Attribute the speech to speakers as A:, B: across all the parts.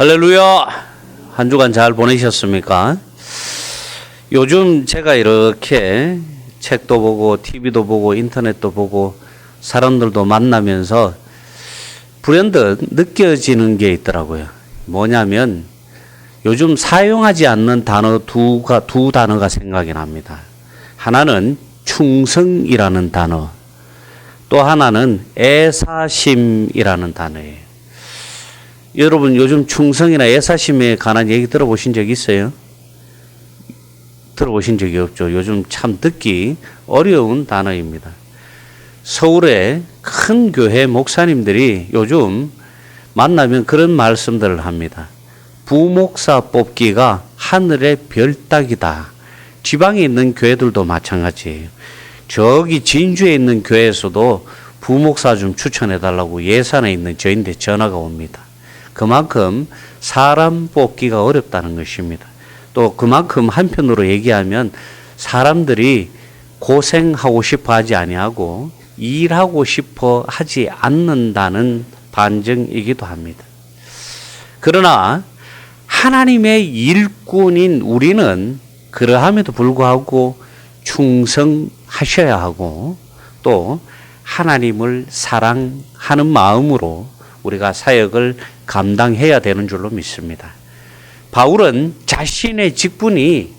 A: 할렐루야! 한 주간 잘 보내셨습니까? 요즘 제가 이렇게 책도 보고 TV도 보고 인터넷도 보고 사람들도 만나면서 불현듯 느껴지는 게 있더라고요. 뭐냐면 요즘 사용하지 않는 단어 두 단어가 생각이 납니다. 하나는 충성이라는 단어, 또 하나는 애사심이라는 단어예요. 여러분 요즘 충성이나 애사심에 관한 얘기 들어보신 적 있어요? 들어보신 적이 없죠. 요즘 참 듣기 어려운 단어입니다. 서울의 큰 교회 목사님들이 요즘 만나면 그런 말씀들을 합니다. 부목사 뽑기가 하늘의 별 따기다. 지방에 있는 교회들도 마찬가지예요. 저기 진주에 있는 교회에서도 부목사 좀 추천해달라고 예산에 있는 저인데 전화가 옵니다. 그만큼 사람 뽑기가 어렵다는 것입니다. 또 그만큼 한편으로 얘기하면 사람들이 고생하고 싶어 하지 아니하고 일하고 싶어 하지 않는다는 반증이기도 합니다. 그러나 하나님의 일꾼인 우리는 그러함에도 불구하고 충성하셔야 하고 또 하나님을 사랑하는 마음으로 우리가 사역을 감당해야 되는 줄로 믿습니다. 바울은 자신의 직분이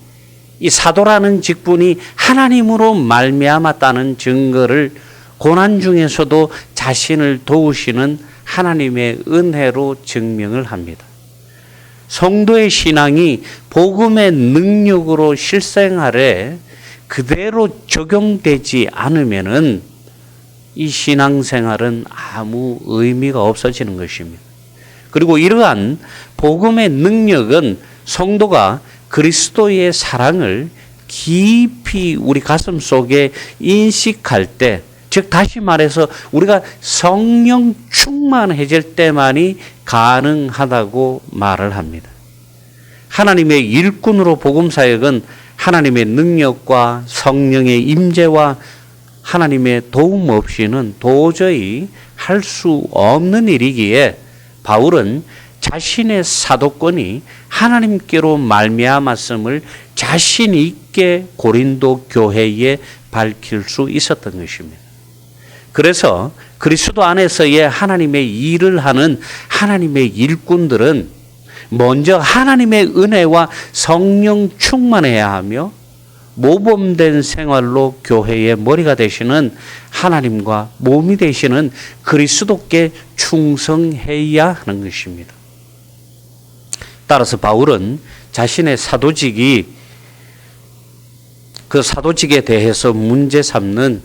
A: 이 사도라는 직분이 하나님으로 말미암았다는 증거를 고난 중에서도 자신을 도우시는 하나님의 은혜로 증명을 합니다. 성도의 신앙이 복음의 능력으로 실생활에 그대로 적용되지 않으면은 이 신앙생활은 아무 의미가 없어지는 것입니다. 그리고 이러한 복음의 능력은 성도가 그리스도의 사랑을 깊이 우리 가슴 속에 인식할 때, 즉 다시 말해서 우리가 성령 충만해질 때만이 가능하다고 말을 합니다. 하나님의 일꾼으로 복음 사역은 하나님의 능력과 성령의 임재와 하나님의 도움 없이는 도저히 할 수 없는 일이기에 바울은 자신의 사도권이 하나님께로 말미암았음을 자신 있게 고린도 교회에 밝힐 수 있었던 것입니다. 그래서 그리스도 안에서의 하나님의 일을 하는 하나님의 일꾼들은 먼저 하나님의 은혜와 성령 충만해야 하며 모범된 생활로 교회의 머리가 되시는 하나님과 몸이 되시는 그리스도께 충성해야 하는 것입니다. 따라서 바울은 자신의 사도직이 그 사도직에 대해서 문제 삼는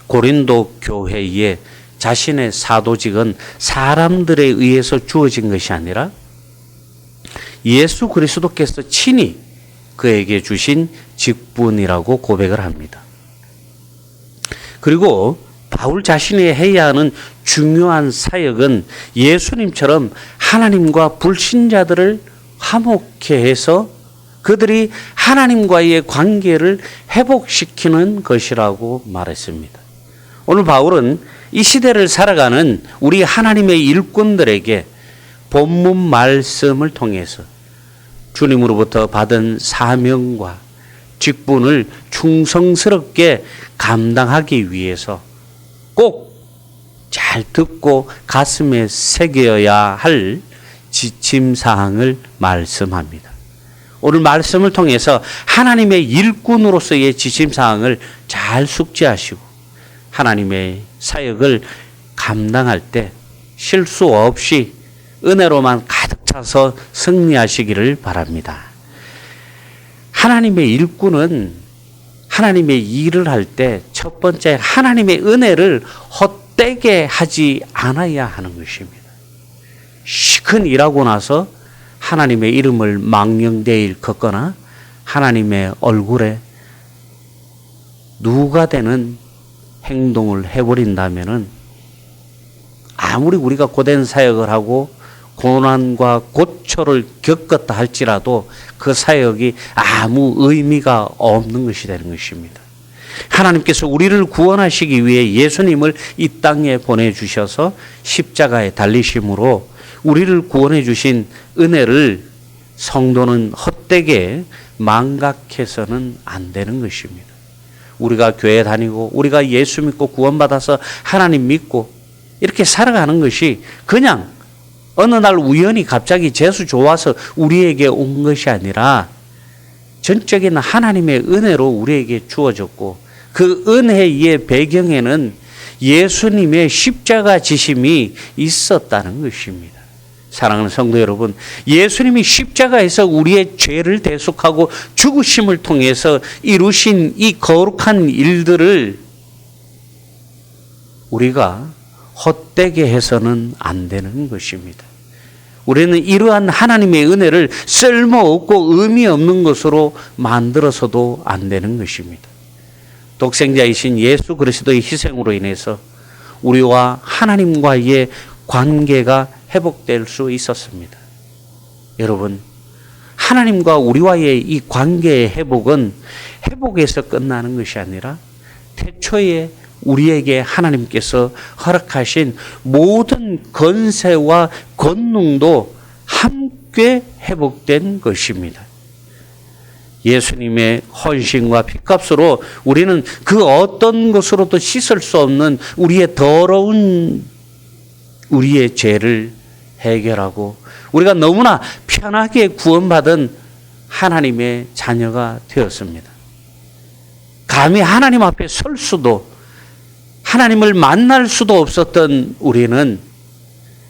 A: 고린도 교회에 자신의 사도직은 사람들에 의해서 주어진 것이 아니라 예수 그리스도께서 친히 그에게 주신 직분이라고 고백을 합니다. 그리고 바울 자신이 해야 하는 중요한 사역은 예수님처럼 하나님과 불신자들을 화목케 해서 그들이 하나님과의 관계를 회복시키는 것이라고 말했습니다. 오늘 바울은 이 시대를 살아가는 우리 하나님의 일꾼들에게 본문 말씀을 통해서 주님으로부터 받은 사명과 직분을 충성스럽게 감당하기 위해서 꼭 잘 듣고 가슴에 새겨야 할 지침사항을 말씀합니다. 오늘 말씀을 통해서 하나님의 일꾼으로서의 지침사항을 잘 숙지하시고 하나님의 사역을 감당할 때 실수 없이 은혜로만 가득 차서 승리하시기를 바랍니다. 하나님의 일꾼은 하나님의 일을 할 때 첫 번째 하나님의 은혜를 헛되게 하지 않아야 하는 것입니다. 시큰 일하고 나서 하나님의 이름을 망령되이 일컫거나 하나님의 얼굴에 누가 되는 행동을 해버린다면은 아무리 우리가 고된 사역을 하고 고난과 고초를 겪었다 할지라도 그 사역이 아무 의미가 없는 것이 되는 것입니다. 하나님께서 우리를 구원하시기 위해 예수님을 이 땅에 보내주셔서 십자가에 달리심으로 우리를 구원해 주신 은혜를 성도는 헛되게 망각해서는 안 되는 것입니다. 우리가 교회 다니고 우리가 예수 믿고 구원받아서 하나님 믿고 이렇게 살아가는 것이 그냥 어느 날 우연히 갑자기 재수 좋아서 우리에게 온 것이 아니라 전적인 하나님의 은혜로 우리에게 주어졌고 그 은혜의 배경에는 예수님의 십자가 지심이 있었다는 것입니다. 사랑하는 성도 여러분, 예수님이 십자가에서 우리의 죄를 대속하고 죽으심을 통해서 이루신 이 거룩한 일들을 우리가 헛되게 해서는 안 되는 것입니다. 우리는 이러한 하나님의 은혜를 쓸모없고 의미 없는 것으로 만들어서도 안 되는 것입니다. 독생자이신 예수 그리스도의 희생으로 인해서 우리와 하나님과의 관계가 회복될 수 있었습니다. 여러분, 하나님과 우리와의 이 관계의 회복은 회복에서 끝나는 것이 아니라 태초에 우리에게 하나님께서 허락하신 모든 권세와 권능도 함께 회복된 것입니다. 예수님의 헌신과 피값으로 우리는 그 어떤 것으로도 씻을 수 없는 우리의 더러운 우리의 죄를 해결하고 우리가 너무나 편하게 구원받은 하나님의 자녀가 되었습니다. 감히 하나님 앞에 설 수도 하나님을 만날 수도 없었던 우리는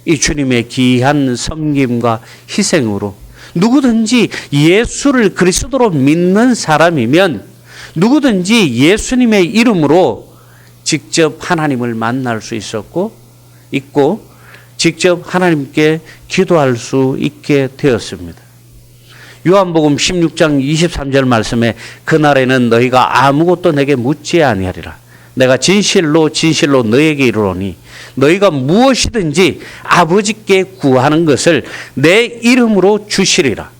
A: 이 주님의 귀한 섬김과 희생으로 누구든지 예수를 그리스도로 믿는 사람이면 누구든지 예수님의 이름으로 직접 하나님을 만날 수 있었고 있고 직접 하나님께 기도할 수 있게 되었습니다. 요한복음 16장 23절 말씀에 그날에는 너희가 아무것도 내게 묻지 아니하리라. 내가 진실로 진실로 너에게 이르노니 너희가 무엇이든지 아버지께 구하는 것을 내 이름으로 주시리라.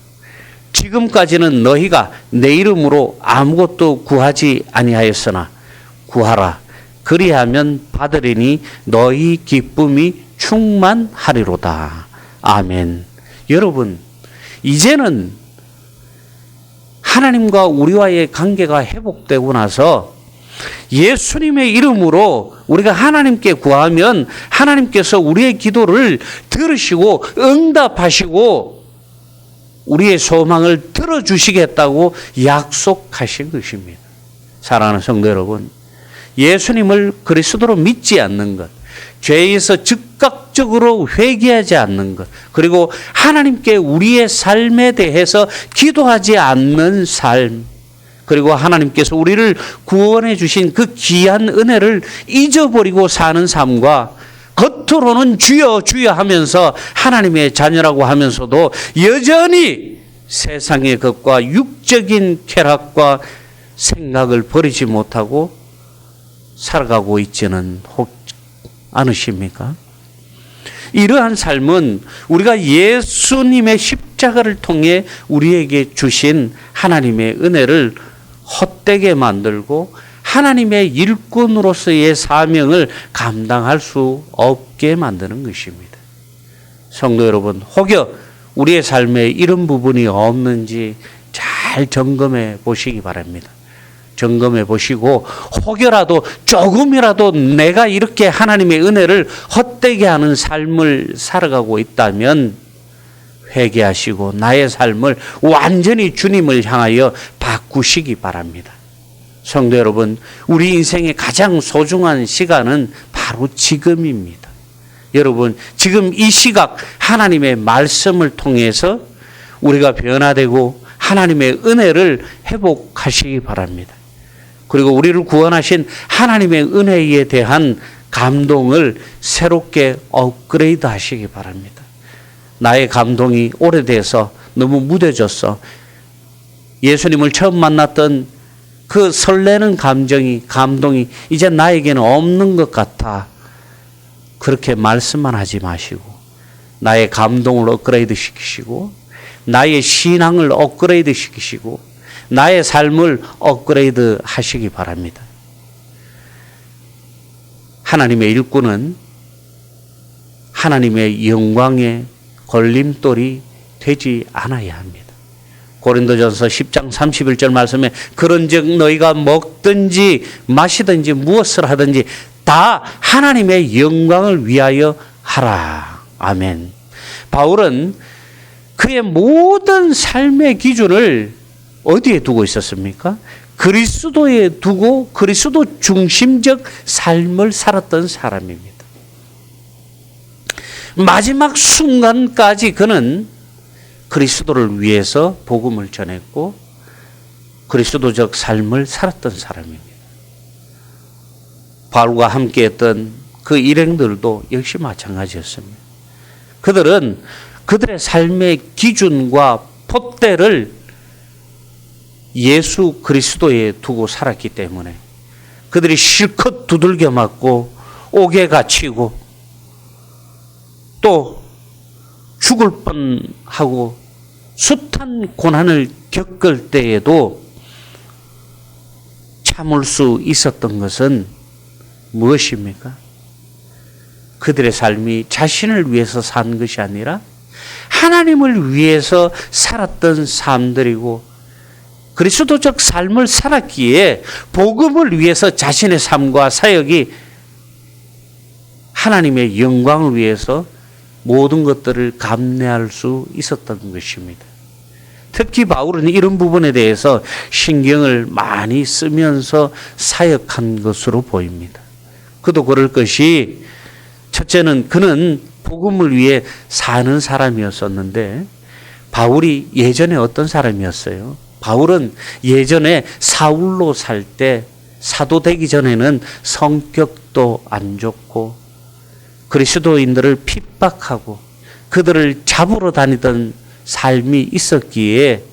A: 지금까지는 너희가 내 이름으로 아무것도 구하지 아니하였으나 구하라. 그리하면 받으리니 너희 기쁨이 충만하리로다. 아멘. 여러분, 이제는 하나님과 우리와의 관계가 회복되고 나서 예수님의 이름으로 우리가 하나님께 구하면 하나님께서 우리의 기도를 들으시고 응답하시고 우리의 소망을 들어주시겠다고 약속하신 것입니다. 사랑하는 성도 여러분, 예수님을 그리스도로 믿지 않는 것, 죄에서 즉각적으로 회개하지 않는 것, 그리고 하나님께 우리의 삶에 대해서 기도하지 않는 삶, 그리고 하나님께서 우리를 구원해 주신 그 귀한 은혜를 잊어버리고 사는 삶과 겉으로는 주여 주여 하면서 하나님의 자녀라고 하면서도 여전히 세상의 것과 육적인 쾌락과 생각을 버리지 못하고 살아가고 있지는 않으십니까? 이러한 삶은 우리가 예수님의 십자가를 통해 우리에게 주신 하나님의 은혜를 헛되게 만들고 하나님의 일꾼으로서의 사명을 감당할 수 없게 만드는 것입니다. 성도 여러분, 혹여 우리의 삶에 이런 부분이 없는지 잘 점검해 보시기 바랍니다. 점검해 보시고 혹여라도 조금이라도 내가 이렇게 하나님의 은혜를 헛되게 하는 삶을 살아가고 있다면 회개하시고 나의 삶을 완전히 주님을 향하여 바꾸시기 바랍니다. 성도 여러분, 우리 인생의 가장 소중한 시간은 바로 지금입니다. 여러분, 지금 이 시각 하나님의 말씀을 통해서 우리가 변화되고 하나님의 은혜를 회복하시기 바랍니다. 그리고 우리를 구원하신 하나님의 은혜에 대한 감동을 새롭게 업그레이드 하시기 바랍니다. 나의 감동이 오래돼서 너무 무뎌졌어. 예수님을 처음 만났던 그 설레는 감동이 이제 나에게는 없는 것 같아. 그렇게 말씀만 하지 마시고 나의 감동을 업그레이드 시키시고 나의 신앙을 업그레이드 시키시고 나의 삶을 업그레이드 하시기 바랍니다. 하나님의 일꾼은 하나님의 영광의 걸림돌이 되지 않아야 합니다. 고린도전서 10장 31절 말씀에 그런즉 너희가 먹든지 마시든지 무엇을 하든지 다 하나님의 영광을 위하여 하라. 아멘. 바울은 그의 모든 삶의 기준을 어디에 두고 있었습니까? 그리스도에 두고 그리스도 중심적 삶을 살았던 사람입니다. 마지막 순간까지 그는 그리스도를 위해서 복음을 전했고 그리스도적 삶을 살았던 사람입니다. 바울과 함께했던 그 일행들도 역시 마찬가지였습니다. 그들은 그들의 삶의 기준과 폿대를 예수 그리스도에 두고 살았기 때문에 그들이 실컷 두들겨 맞고 옥에 갇히고 또 죽을 뻔하고 숱한 고난을 겪을 때에도 참을 수 있었던 것은 무엇입니까? 그들의 삶이 자신을 위해서 산 것이 아니라 하나님을 위해서 살았던 삶들이고 그리스도적 삶을 살았기에 복음을 위해서 자신의 삶과 사역이 하나님의 영광을 위해서 모든 것들을 감내할 수 있었던 것입니다. 특히 바울은 이런 부분에 대해서 신경을 많이 쓰면서 사역한 것으로 보입니다. 그도 그럴 것이 첫째는 그는 복음을 위해 사는 사람이었었는데 바울이 예전에 어떤 사람이었어요? 바울은 예전에 사울로 살 때 사도 되기 전에는 성격도 안 좋고 그리스도인들을 핍박하고 그들을 잡으러 다니던 삶이 있었기에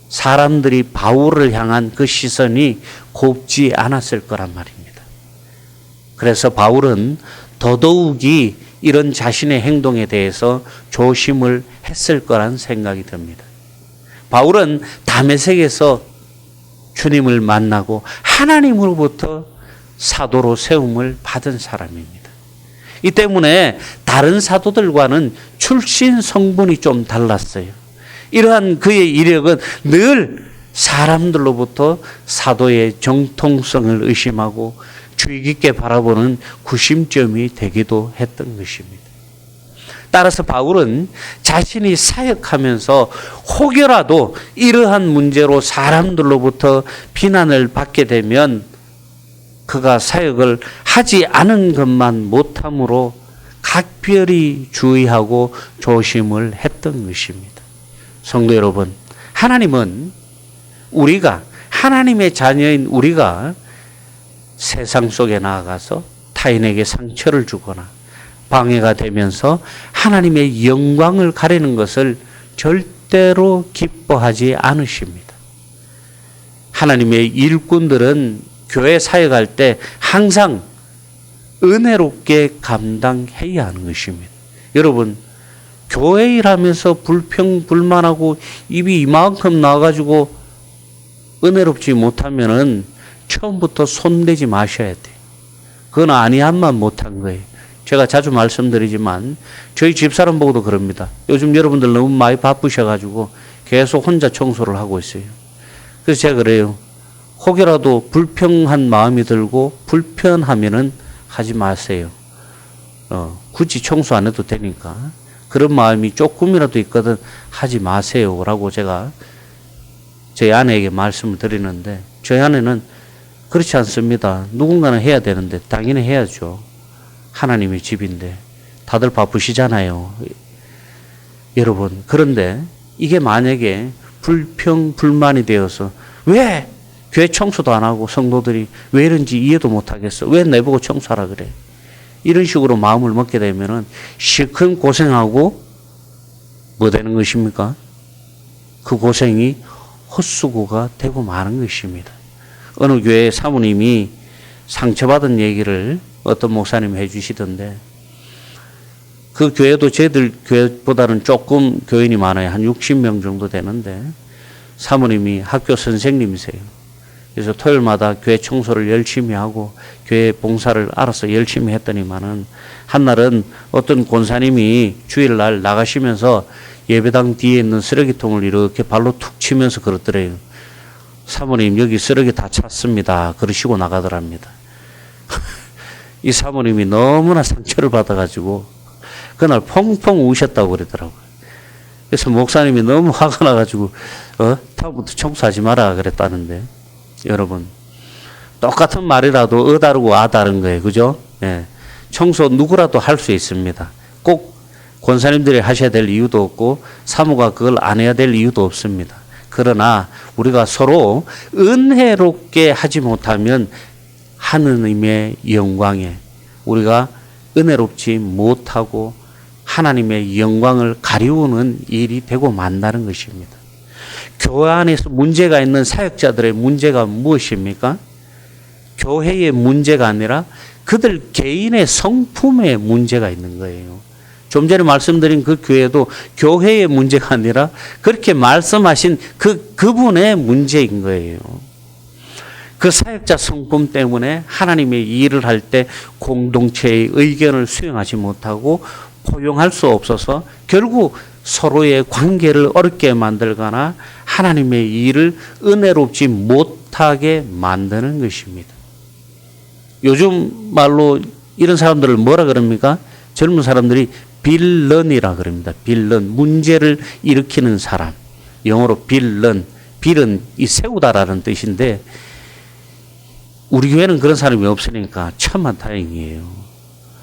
A: 사람들이 바울을 향한 그 시선이 곱지 않았을 거란 말입니다. 그래서 바울은 더더욱이 이런 자신의 행동에 대해서 조심을 했을 거란 생각이 듭니다. 바울은 다메섹에서 주님을 만나고 하나님으로부터 사도로 세움을 받은 사람입니다. 이 때문에 다른 사도들과는 출신 성분이 좀 달랐어요. 이러한 그의 이력은 늘 사람들로부터 사도의 정통성을 의심하고 주의 깊게 바라보는 구심점이 되기도 했던 것입니다. 따라서 바울은 자신이 사역하면서 혹여라도 이러한 문제로 사람들로부터 비난을 받게 되면 그가 사역을 하지 않은 것만 못함으로 각별히 주의하고 조심을 했던 것입니다. 성도 여러분, 하나님은 우리가 하나님의 자녀인 우리가 세상 속에 나아가서 타인에게 상처를 주거나 방해가 되면서 하나님의 영광을 가리는 것을 절대로 기뻐하지 않으십니다. 하나님의 일꾼들은 교회 사역할 때 항상 은혜롭게 감당해야 하는 것입니다. 여러분, 교회 일하면서 불평불만하고 입이 이만큼 나와가지고 은혜롭지 못하면은 처음부터 손대지 마셔야 돼요. 그건 아니함만 못한 거예요. 제가 자주 말씀드리지만 저희 집사람 보고도 그럽니다. 요즘 여러분들 너무 많이 바쁘셔가지고 계속 혼자 청소를 하고 있어요. 그래서 제가 그래요. 혹여라도 불평한 마음이 들고 불편하면은 하지 마세요. 굳이 청소 안 해도 되니까. 그런 마음이 조금이라도 있거든 하지 마세요. 라고 제가 저희 아내에게 말씀을 드리는데 저희 아내는 그렇지 않습니다. 누군가는 해야 되는데 당연히 해야죠. 하나님의 집인데 다들 바쁘시잖아요. 여러분, 그런데 이게 만약에 불평, 불만이 되어서 왜 교회 청소도 안 하고 성도들이 왜 이런지 이해도 못 하겠어. 왜 내보고 청소하라 그래. 이런 식으로 마음을 먹게 되면은 실컷 고생하고 뭐 되는 것입니까? 그 고생이 헛수고가 되고 마는 것입니다. 어느 교회 사모님이 상처받은 얘기를 어떤 목사님이 해주시던데 그 교회도 저희들 교회보다는 조금 교인이 많아요. 한 60명 정도 되는데 사모님이 학교 선생님이세요. 그래서 토요일마다 교회 청소를 열심히 하고 교회 봉사를 알아서 열심히 했더니만은 한날은 어떤 권사님이 주일날 나가시면서 예배당 뒤에 있는 쓰레기통을 이렇게 발로 툭 치면서 그러더래요. 사모님 여기 쓰레기 다 찼습니다. 그러시고 나가더랍니다. 이 사모님이 너무나 상처를 받아가지고 그날 펑펑 우셨다고 그러더라고요. 그래서 목사님이 너무 화가 나가지고 다음부터 청소하지 마라 그랬다는데, 여러분 똑같은 말이라도 다르고 다른 거예요. 그죠? 예. 청소 누구라도 할 수 있습니다. 꼭 권사님들이 하셔야 될 이유도 없고 사모가 그걸 안 해야 될 이유도 없습니다. 그러나 우리가 서로 은혜롭게 하지 못하면 하느님의 영광에 우리가 은혜롭지 못하고 하나님의 영광을 가리우는 일이 되고 만다는 것입니다. 교회 안에서 문제가 있는 사역자들의 문제가 무엇입니까? 교회의 문제가 아니라 그들 개인의 성품에 문제가 있는 거예요. 좀 전에 말씀드린 그 교회도 교회의 문제가 아니라 그렇게 말씀하신 그분의 문제인 거예요. 그 사역자 성품 때문에 하나님의 일을 할 때 공동체의 의견을 수용하지 못하고 포용할 수 없어서 결국 서로의 관계를 어렵게 만들거나 하나님의 일을 은혜롭지 못하게 만드는 것입니다. 요즘 말로 이런 사람들을 뭐라 그럽니까? 젊은 사람들이 빌런이라 그럽니다. 빌런, 문제를 일으키는 사람. 영어로 빌런, 빌은 이 세우다라는 뜻인데 우리 교회는 그런 사람이 없으니까 천만 다행이에요.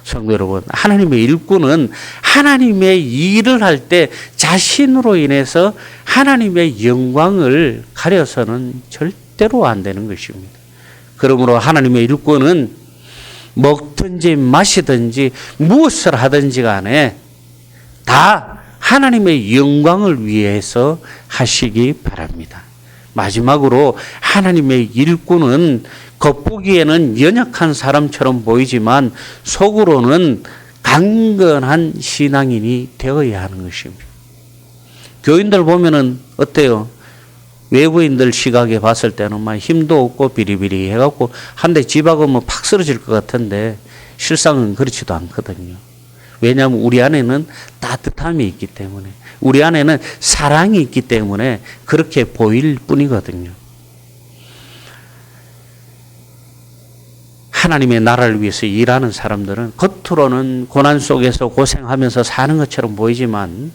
A: 성도 여러분, 하나님의 일꾼은 하나님의 일을 할 때 자신으로 인해서 하나님의 영광을 가려서는 절대로 안 되는 것입니다. 그러므로 하나님의 일꾼은 먹든지 마시든지 무엇을 하든지 간에 다 하나님의 영광을 위해서 하시기 바랍니다. 마지막으로 하나님의 일꾼은 겉보기에는 연약한 사람처럼 보이지만 속으로는 강건한 신앙인이 되어야 하는 것입니다. 교인들 보면은 어때요? 외부인들 시각에 봤을 때는 막 힘도 없고 비리비리 해갖고 한 대 집박으면 팍 쓰러질 것 같은데 실상은 그렇지도 않거든요. 왜냐하면 우리 안에는 따뜻함이 있기 때문에, 우리 안에는 사랑이 있기 때문에 그렇게 보일 뿐이거든요. 하나님의 나라를 위해서 일하는 사람들은 겉으로는 고난 속에서 고생하면서 사는 것처럼 보이지만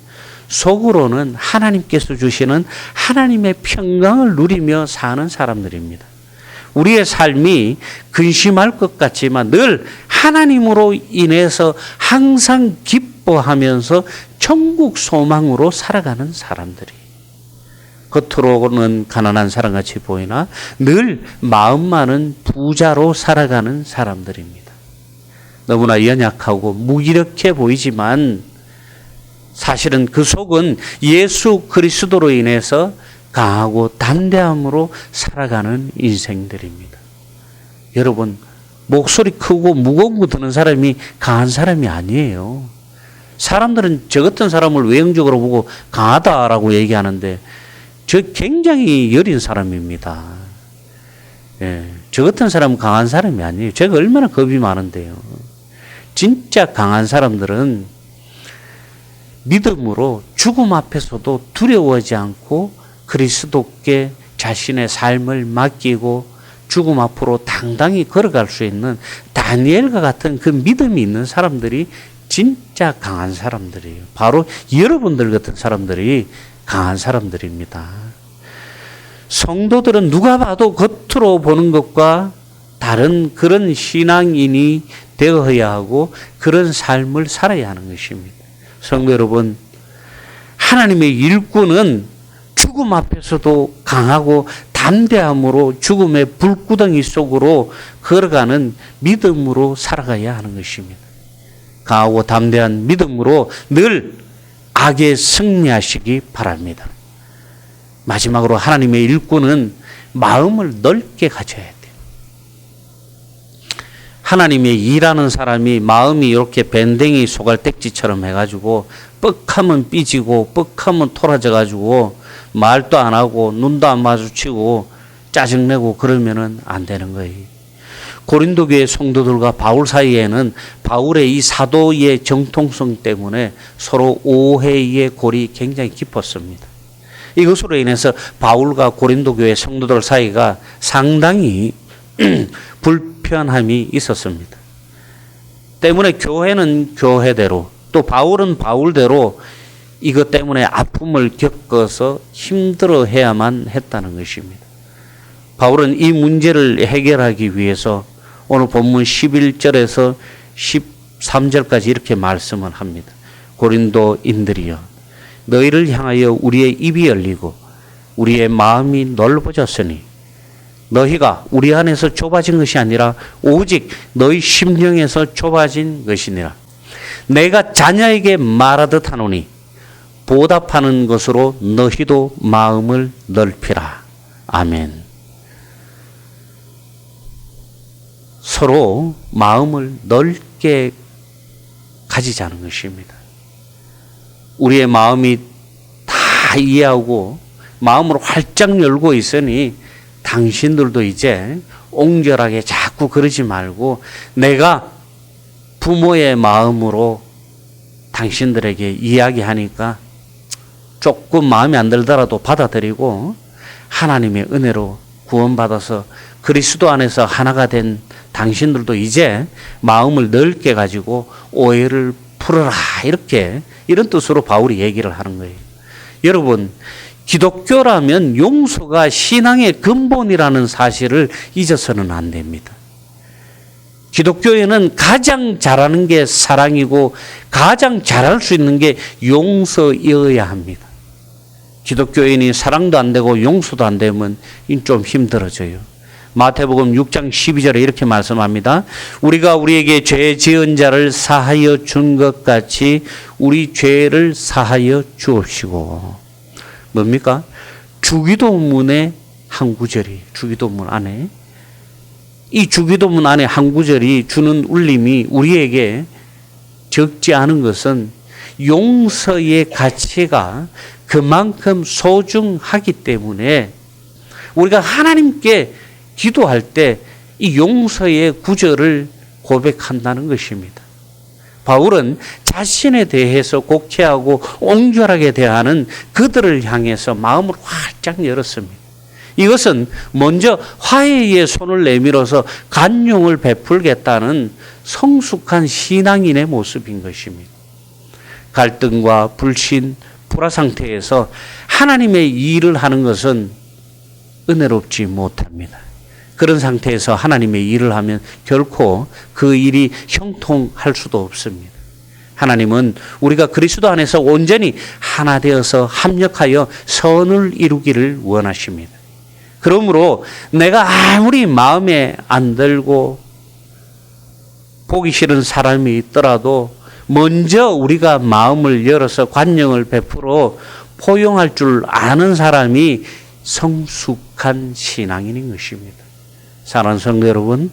A: 속으로는 하나님께서 주시는 하나님의 평강을 누리며 사는 사람들입니다. 우리의 삶이 근심할 것 같지만 늘 하나님으로 인해서 항상 기뻐하면서 천국 소망으로 살아가는 사람들이, 겉으로는 가난한 사람같이 보이나 늘 마음만은 부자로 살아가는 사람들입니다. 너무나 연약하고 무기력해 보이지만 사실은 그 속은 예수 그리스도로 인해서 강하고 담대함으로 살아가는 인생들입니다. 여러분, 목소리 크고 무거운 거 드는 사람이 강한 사람이 아니에요. 사람들은 저 같은 사람을 외형적으로 보고 강하다라고 얘기하는데 저 굉장히 여린 사람입니다. 예, 저 같은 사람은 강한 사람이 아니에요. 제가 얼마나 겁이 많은데요. 진짜 강한 사람들은 믿음으로 죽음 앞에서도 두려워하지 않고 그리스도께 자신의 삶을 맡기고 죽음 앞으로 당당히 걸어갈 수 있는 다니엘과 같은 그 믿음이 있는 사람들이 진짜 강한 사람들이에요. 바로 여러분들 같은 사람들이 강한 사람들입니다. 성도들은 누가 봐도 겉으로 보는 것과 다른 그런 신앙인이 되어야 하고 그런 삶을 살아야 하는 것입니다. 성도 여러분, 하나님의 일꾼은 죽음 앞에서도 강하고 담대함으로 죽음의 불구덩이 속으로 걸어가는 믿음으로 살아가야 하는 것입니다. 강하고 담대한 믿음으로 늘 악에 승리하시기 바랍니다. 마지막으로 하나님의 일꾼은 마음을 넓게 가져야 돼요. 하나님의 일하는 사람이 마음이 이렇게 밴댕이 소갈딱지처럼 해가지고 뻑하면 삐지고 뻑하면 토라져가지고 말도 안 하고 눈도 안 마주치고 짜증내고 그러면은 안 되는 거예요. 고린도 교회 성도들과 바울 사이에는 바울의 이 사도의 정통성 때문에 서로 오해의 골이 굉장히 깊었습니다. 이것으로 인해서 바울과 고린도 교회 성도들 사이가 상당히 불편함이 있었습니다. 때문에 교회는 교회대로 또 바울은 바울대로 이것 때문에 아픔을 겪어서 힘들어해야만 했다는 것입니다. 바울은 이 문제를 해결하기 위해서 오늘 본문 11절에서 13절까지 이렇게 말씀을 합니다. 고린도인들이여, 너희를 향하여 우리의 입이 열리고 우리의 마음이 넓어졌으니 너희가 우리 안에서 좁아진 것이 아니라 오직 너희 심령에서 좁아진 것이니라. 내가 자녀에게 말하듯 하노니 보답하는 것으로 너희도 마음을 넓히라. 아멘. 서로 마음을 넓게 가지자는 것입니다. 우리의 마음이 다 이해하고 마음을 활짝 열고 있으니 당신들도 이제 옹졸하게 자꾸 그러지 말고 내가 부모의 마음으로 당신들에게 이야기하니까 조금 마음에 안 들더라도 받아들이고 하나님의 은혜로 구원받아서 그리스도 안에서 하나가 된 당신들도 이제 마음을 넓게 가지고 오해를 풀어라. 이런 뜻으로 바울이 얘기를 하는 거예요. 여러분, 기독교라면 용서가 신앙의 근본이라는 사실을 잊어서는 안 됩니다. 기독교에는 가장 잘하는 게 사랑이고 가장 잘할 수 있는 게 용서여야 합니다. 기독교인이 사랑도 안 되고 용서도 안 되면 좀 힘들어져요. 마태복음 6장 12절에 이렇게 말씀합니다. 우리가 우리에게 죄 지은 자를 사하여 준 것 같이 우리 죄를 사하여 주옵시고. 뭡니까? 주기도문의 한 구절이 주기도문 안에 이 주기도문 안에 한 구절이 주는 울림이 우리에게 적지 않은 것은 용서의 가치가 그만큼 소중하기 때문에 우리가 하나님께 기도할 때 이 용서의 구절을 고백한다는 것입니다. 바울은 자신에 대해서 곡해하고 옹졸하게 대하는 그들을 향해서 마음을 활짝 열었습니다. 이것은 먼저 화해의 손을 내밀어서 간용을 베풀겠다는 성숙한 신앙인의 모습인 것입니다. 갈등과 불신, 불화 상태에서 하나님의 일을 하는 것은 은혜롭지 못합니다. 그런 상태에서 하나님의 일을 하면 결코 그 일이 형통할 수도 없습니다. 하나님은 우리가 그리스도 안에서 온전히 하나 되어서 합력하여 선을 이루기를 원하십니다. 그러므로 내가 아무리 마음에 안 들고 보기 싫은 사람이 있더라도 먼저 우리가 마음을 열어서 관용을 베풀어 포용할 줄 아는 사람이 성숙한 신앙인인 것입니다. 사랑하는 성도 여러분,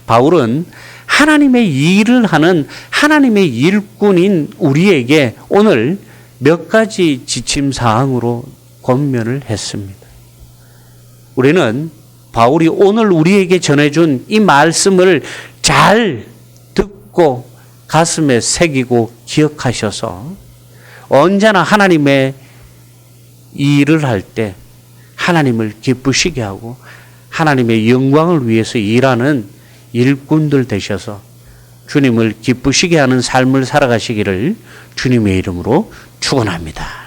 A: 바울은 하나님의 일을 하는 하나님의 일꾼인 우리에게 오늘 몇 가지 지침사항으로 권면을 했습니다. 우리는 바울이 오늘 우리에게 전해준 이 말씀을 잘 듣고 가슴에 새기고 기억하셔서 언제나 하나님의 일을 할 때 하나님을 기쁘시게 하고 하나님의 영광을 위해서 일하는 일꾼들 되셔서 주님을 기쁘시게 하는 삶을 살아가시기를 주님의 이름으로 축원합니다.